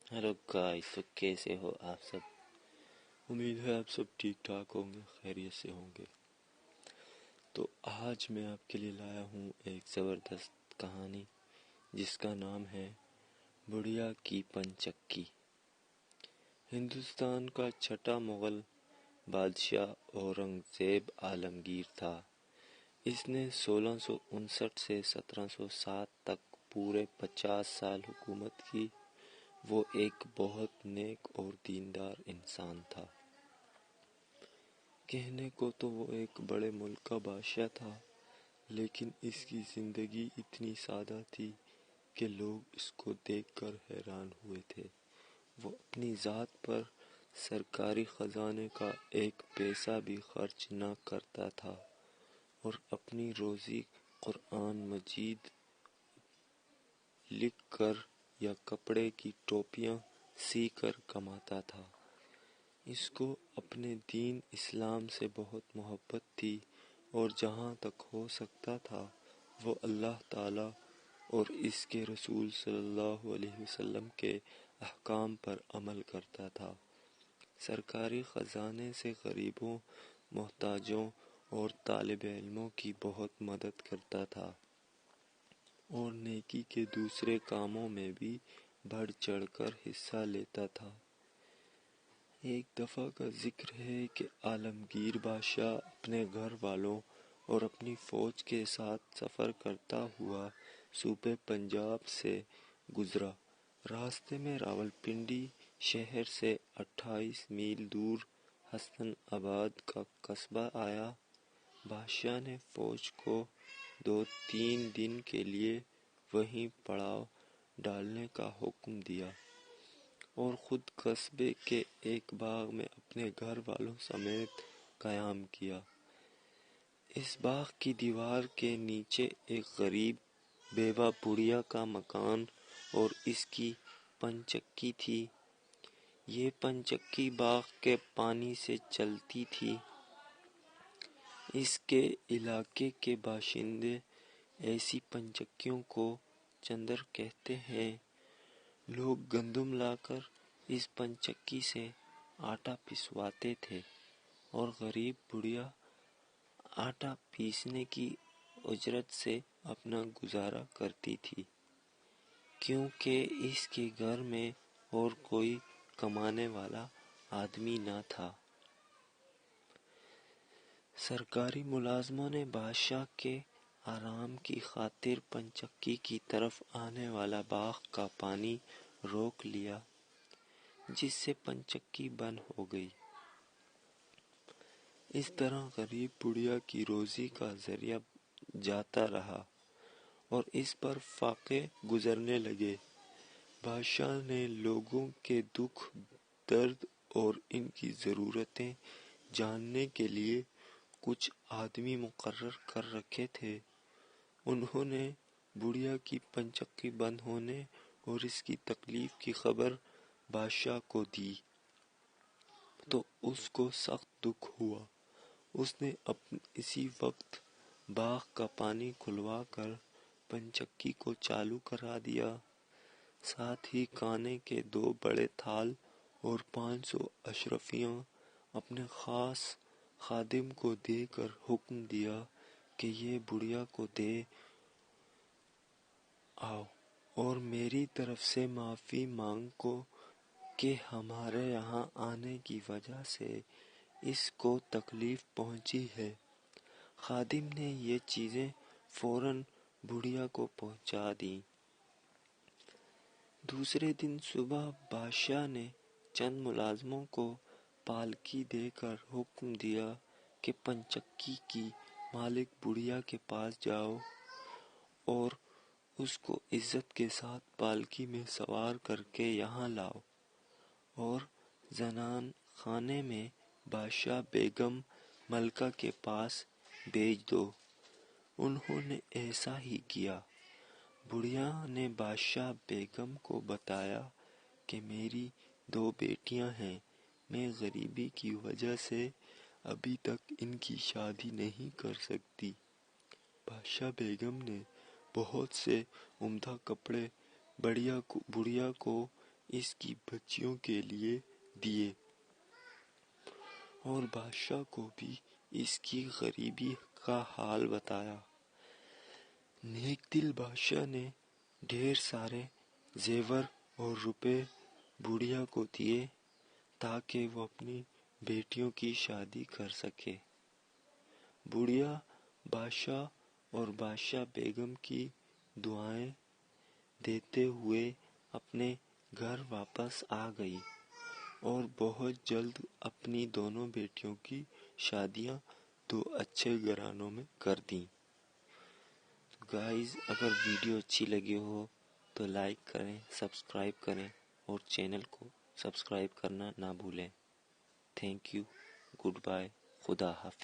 Hello guys, तो कैसे हो आप सब। उम्मीद है आप सब ठीक ठाक होंगे, खैरियत से होंगे। तो आज मैं आपके लिए लाया हूँ एक ज़बरदस्त कहानी जिसका नाम है बुढ़िया की पंचक्की। हिंदुस्तान का छठा मुग़ल बादशाह औरंगज़ेब आलमगीर था। इसने 1659 से 1707 तक पूरे 50 साल हुकूमत की। वो एक बहुत नेक और दीनदार इंसान था। कहने को तो वो एक बड़े मुल्क का बादशाह था, लेकिन इसकी ज़िंदगी इतनी सादा थी कि लोग इसको देखकर हैरान हुए थे। वो अपनी ज़ात पर सरकारी ख़जाने का एक पैसा भी खर्च न करता था और अपनी रोज़ी कुरान मजीद लिख कर या कपड़े की टोपियाँ सी कर कमाता था। इसको अपने दीन इस्लाम से बहुत मोहब्बत थी और जहाँ तक हो सकता था वो अल्लाह ताला और इसके रसूल सल्लल्लाहु अलैहि वसल्लम के अहकाम पर अमल करता था। सरकारी ख़जाने से गरीबों, मोहताजों और तालिब इल्मों की बहुत मदद करता था और नेकी के दूसरे कामों में भी बढ़ चढ़कर हिस्सा लेता था। एक दफ़ा का जिक्र है कि आलमगीर बादशाह अपने घर वालों और अपनी फ़ौज के साथ सफ़र करता हुआ सूबे पंजाब से गुज़रा। रास्ते में रावलपिंडी शहर से 28 मील दूर हसनाबाद का कस्बा आया। बादशाह ने फ़ौज को 2-3 दिन के लिए वहीं पड़ाव डालने का हुक्म दिया और खुद कस्बे के एक बाग में अपने घर वालों समेत क़याम किया। इस बाग की दीवार के नीचे एक गरीब बेवा बुढ़िया का मकान और इसकी पंचक्की थी। ये पंचक्की बाग के पानी से चलती थी। इसके इलाके के बाशिंदे ऐसी पंचक्कियों को चंदर कहते हैं। लोग गंदम लाकर इस पंचक्की से आटा पिसवाते थे और गरीब बुढ़िया आटा पीसने की उजरत से अपना गुजारा करती थी, क्योंकि इसके घर में और कोई कमाने वाला आदमी न था। सरकारी मुलाजमों ने बादशाह के आराम की खातिर पंचक्की की तरफ आने वाला बाग का पानी रोक लिया, जिससे पंचक्की बंद हो गई। इस तरह गरीब बुढ़िया की रोजी का जरिया जाता रहा और इस पर फाके गुजरने लगे। बादशाह ने लोगों के दुख दर्द और इनकी ज़रूरतें जानने के लिए कुछ आदमी मुकर्रर कर रखे थे। उन्होंने बुढ़िया की पंचक्की बंद होने और इसकी तकलीफ की खबर बादशाह को दी तो उसको सख्त दुख हुआ। उसने इसी वक्त बाग का पानी खुलवा कर पंचक्की को चालू करा दिया। साथ ही खाने के 2 बड़े थाल और 500 अशरफियाँ अपने खास खादिम को देकर हुक्म दिया कि ये बुढ़िया को दे आओ और मेरी तरफ से माफ़ी मांग को कि हमारे यहाँ आने की वजह से इसको तकलीफ पहुँची है। खादिम ने ये चीज़ें फौरन बुढ़िया को पहुँचा दी। दूसरे दिन सुबह बादशाह ने चंद मुलाजमों को पालकी देकर हुक्म दिया कि पंचक्की की मालिक बुढ़िया के पास जाओ और उसको इज्जत के साथ पालकी में सवार करके यहाँ लाओ और जनान खाने में बादशाह बेगम मलका के पास भेज दो। उन्होंने ऐसा ही किया। बुढ़िया ने बादशाह बेगम को बताया कि मेरी 2 बेटियां हैं, मैं गरीबी की वजह से अभी तक इनकी शादी नहीं कर सकती। बादशाह बेगम ने बहुत से उम्दा कपड़े बुढ़िया को اس کی بچیوں کے لیے دیے اور بادشاہ کو بھی اس کی غریبی کا حال بتایا۔ نیک دل بادشاہ نے ڈھیر سارے زیور اور روپے بڑھیا کو دیے تاکہ وہ اپنی بیٹیوں کی شادی کر سکے۔ بڑھیا بادشاہ اور بادشاہ بیگم کی دعائیں دیتے ہوئے اپنے گھر واپس آ گئی اور بہت جلد اپنی دونوں بیٹیوں کی شادیاں دو اچھے گھرانوں میں کر دیں۔ گائز، اگر ویڈیو اچھی لگی ہو تو لائک کریں، سبسکرائب کریں اور چینل کو سبسکرائب کرنا نہ بھولیں۔ تھینک یو، گڈ بائے، خدا حافظ۔